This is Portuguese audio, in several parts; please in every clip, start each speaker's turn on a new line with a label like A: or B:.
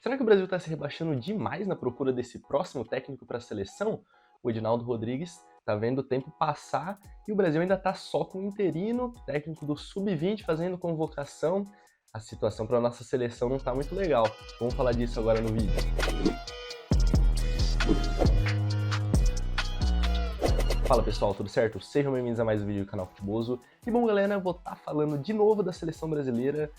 A: Será que o Brasil está se rebaixando demais na procura desse próximo técnico para a seleção? O Edinaldo Rodrigues está vendo o tempo passar e o Brasil ainda está só com o interino, técnico do Sub-20 fazendo convocação. A situação para a nossa seleção não está muito legal. Vamos falar disso agora no vídeo. Fala pessoal, tudo certo? Sejam bem-vindos a mais um vídeo do canal Futeboso. E bom galera, eu vou estar falando de novo da seleção brasileira.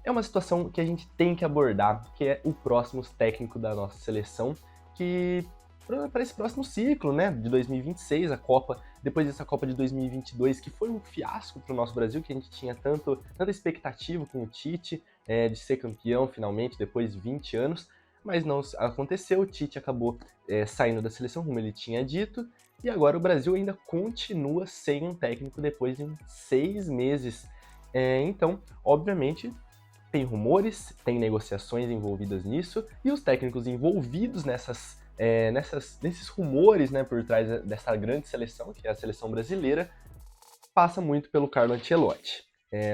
A: É uma situação que a gente tem que abordar, que é o próximo técnico da nossa seleção, que para esse próximo ciclo, né, de 2026, a Copa, depois dessa Copa de 2022, que foi um fiasco para o nosso Brasil, que a gente tinha tanta expectativa com o Tite, de ser campeão finalmente, depois de 20 anos, mas não aconteceu, o Tite acabou saindo da seleção, como ele tinha dito, e agora o Brasil ainda continua sem um técnico depois de 6 meses. Então, obviamente, tem rumores, tem negociações envolvidas nisso, e os técnicos envolvidos nesses rumores, né, por trás dessa grande seleção, que é a seleção brasileira, passa muito pelo Carlo Ancelotti.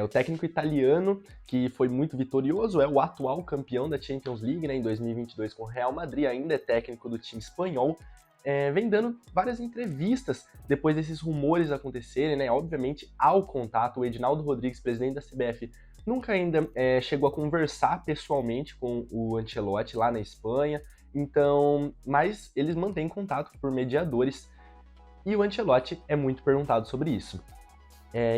A: O técnico italiano, que foi muito vitorioso, é o atual campeão da Champions League, né, em 2022 com o Real Madrid, ainda é técnico do time espanhol, vem dando várias entrevistas depois desses rumores acontecerem, né? Obviamente, há o contato, o Edinaldo Rodrigues, presidente da CBF, nunca ainda chegou a conversar pessoalmente com o Ancelotti lá na Espanha, então, mas eles mantêm contato por mediadores e o Ancelotti é muito perguntado sobre isso.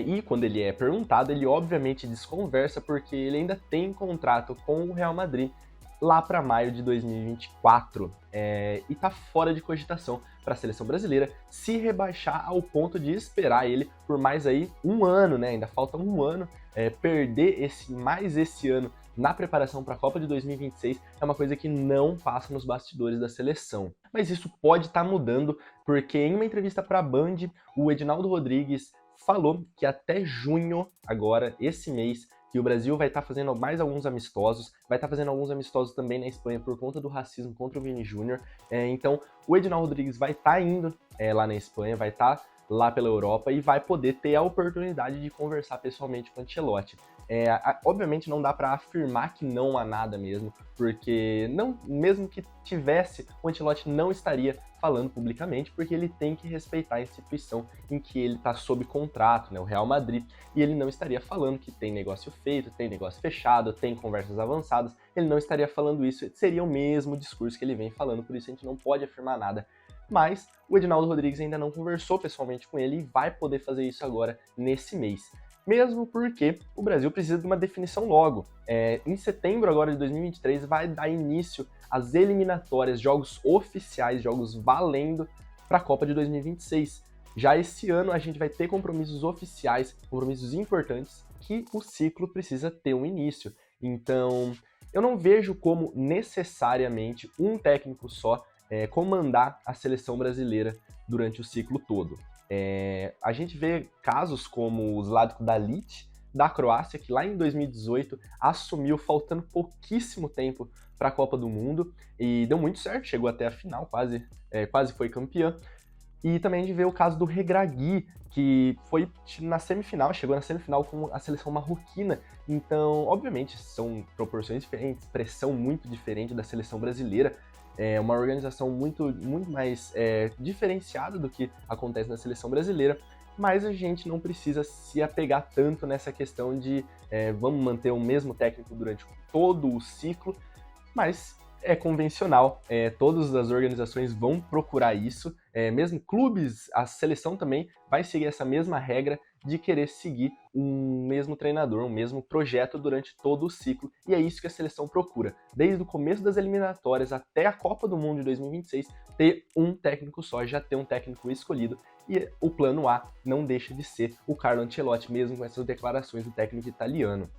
A: E quando ele é perguntado, ele obviamente desconversa porque ele ainda tem contrato com o Real Madrid lá para maio de 2024 e tá fora de cogitação para a seleção brasileira se rebaixar ao ponto de esperar ele por mais aí um ano, né? Ainda falta um ano, perder esse ano na preparação para a Copa de 2026 é uma coisa que não passa nos bastidores da seleção. Mas isso pode estar mudando, porque em uma entrevista para a Band, o Edinaldo Rodrigues falou que até junho, agora, esse mês, que o Brasil vai estar fazendo mais alguns amistosos, vai estar fazendo alguns amistosos também na Espanha por conta do racismo contra o Vini Júnior. Então, o Edinaldo Rodrigues vai estar indo lá na Espanha, vai estar lá pela Europa e vai poder ter a oportunidade de conversar pessoalmente com o Ancelotti. Obviamente não dá para afirmar que não há nada mesmo, porque não, mesmo que tivesse, o Ancelotti não estaria falando publicamente, porque ele tem que respeitar a instituição em que ele está sob contrato, né, o Real Madrid, e ele não estaria falando que tem negócio feito, tem negócio fechado, tem conversas avançadas, ele não estaria falando isso, seria o mesmo discurso que ele vem falando, por isso a gente não pode afirmar nada. Mas o Edinaldo Rodrigues ainda não conversou pessoalmente com ele e vai poder fazer isso agora nesse mês. Mesmo porque o Brasil precisa de uma definição logo. Em setembro agora de 2023 vai dar início às eliminatórias, jogos oficiais, jogos valendo para a Copa de 2026. Já esse ano a gente vai ter compromissos oficiais, compromissos importantes, que o ciclo precisa ter um início. Então, eu não vejo como necessariamente um técnico só comandar a seleção brasileira durante o ciclo todo. A gente vê casos como o Zlatko Dalic, da Croácia, que lá em 2018 assumiu faltando pouquíssimo tempo para a Copa do Mundo e deu muito certo, chegou até a final, quase foi campeã. E também a gente vê o caso do Regragui, que foi na semifinal, chegou na semifinal com a seleção marroquina. Então, obviamente, são proporções diferentes, pressão muito diferente da seleção brasileira, uma organização muito mais diferenciada do que acontece na seleção brasileira, mas a gente não precisa se apegar tanto nessa questão de vamos manter o mesmo técnico durante todo o ciclo, mas é convencional, todas as organizações vão procurar isso, mesmo clubes, a seleção também vai seguir essa mesma regra de querer seguir um mesmo treinador, um mesmo projeto durante todo o ciclo, e é isso que a seleção procura. Desde o começo das eliminatórias até a Copa do Mundo de 2026, ter um técnico só, já ter um técnico escolhido, e o plano A não deixa de ser o Carlo Ancelotti, mesmo com essas declarações do técnico italiano.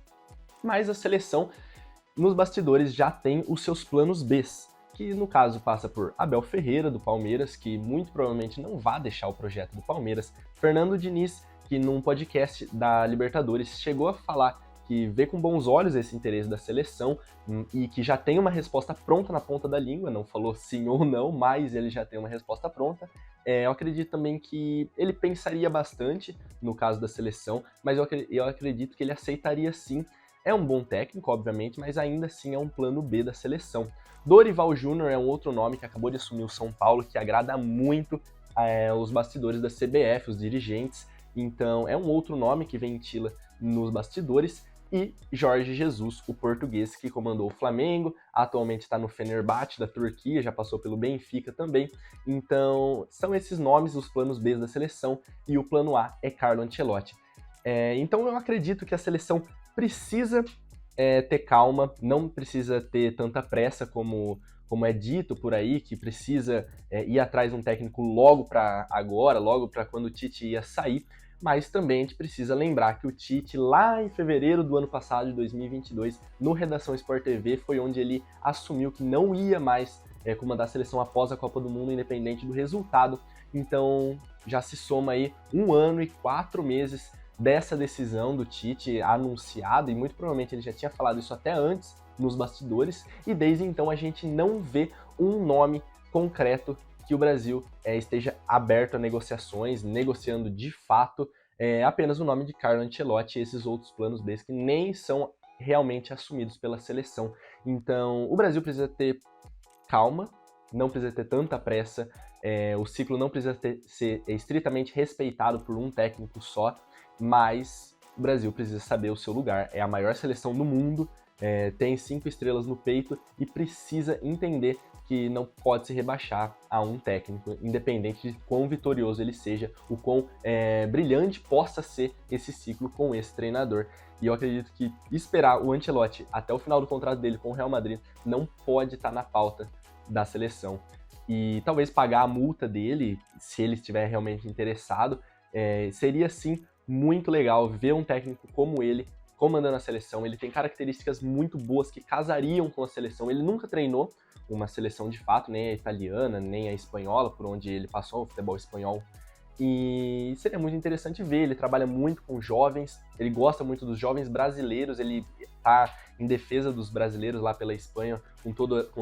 A: Mas a seleção, nos bastidores, já tem os seus planos B, que no caso passa por Abel Ferreira, do Palmeiras, que muito provavelmente não vai deixar o projeto do Palmeiras, Fernando Diniz, que num podcast da Libertadores chegou a falar que vê com bons olhos esse interesse da seleção e que já tem uma resposta pronta na ponta da língua, não falou sim ou não, mas ele já tem uma resposta pronta. Eu acredito também que ele pensaria bastante no caso da seleção, mas eu acredito que ele aceitaria sim É um bom técnico, obviamente, mas ainda assim é um plano B da seleção. Dorival Júnior é um outro nome que acabou de assumir o São Paulo, que agrada muito os bastidores da CBF, os dirigentes. Então, é um outro nome que ventila nos bastidores. E Jorge Jesus, o português que comandou o Flamengo, atualmente está no Fenerbahçe da Turquia, já passou pelo Benfica também. Então, são esses nomes, os planos B da seleção, e o plano A é Carlo Ancelotti. Então, eu acredito que a seleção precisa ter calma, não precisa ter tanta pressa como é dito por aí, que precisa ir atrás de um técnico logo para agora, logo para quando o Tite ia sair, mas também a gente precisa lembrar que o Tite, lá em fevereiro do ano passado, de 2022, no Redação Sport TV, foi onde ele assumiu que não ia mais comandar a seleção após a Copa do Mundo, independente do resultado. Então, já se soma aí 1 ano e 4 meses dessa decisão do Tite anunciada, e muito provavelmente ele já tinha falado isso até antes nos bastidores, e desde então a gente não vê um nome concreto que o Brasil esteja aberto a negociações, negociando de fato apenas o nome de Carlo Ancelotti e esses outros planos B que nem são realmente assumidos pela seleção. Então o Brasil precisa ter calma, não precisa ter tanta pressa, o ciclo não precisa ser estritamente respeitado por um técnico só, mas o Brasil precisa saber o seu lugar, é a maior seleção do mundo, tem 5 estrelas no peito e precisa entender que não pode se rebaixar a um técnico, independente de quão vitorioso ele seja, o quão brilhante possa ser esse ciclo com esse treinador. E eu acredito que esperar o Ancelotti até o final do contrato dele com o Real Madrid não pode estar na pauta da seleção. E talvez pagar a multa dele, se ele estiver realmente interessado, seria sim muito legal ver um técnico como ele comandando a seleção. Ele tem características muito boas que casariam com a seleção. Ele nunca treinou uma seleção de fato, nem a italiana, nem a espanhola, por onde ele passou, o futebol espanhol. E seria muito interessante ver, ele trabalha muito com jovens, ele gosta muito dos jovens brasileiros, ele tá em defesa dos brasileiros lá pela Espanha, com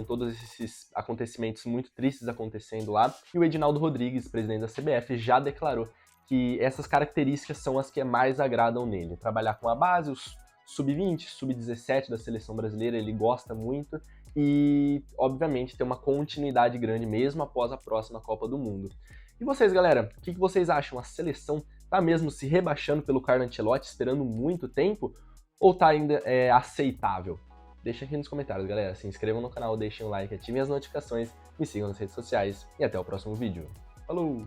A: todos esses acontecimentos muito tristes acontecendo lá. E o Edinaldo Rodrigues, presidente da CBF, já declarou que essas características são as que mais agradam nele. Trabalhar com a base, os sub-20, sub-17 da seleção brasileira, ele gosta muito, e, obviamente, ter uma continuidade grande mesmo após a próxima Copa do Mundo. E vocês, galera, o que vocês acham? A seleção tá mesmo se rebaixando pelo Carlo Ancelotti, esperando muito tempo, ou tá ainda aceitável? Deixa aqui nos comentários, galera. Se inscrevam no canal, deixem um like, ativem as notificações, me sigam nas redes sociais e até o próximo vídeo. Falou!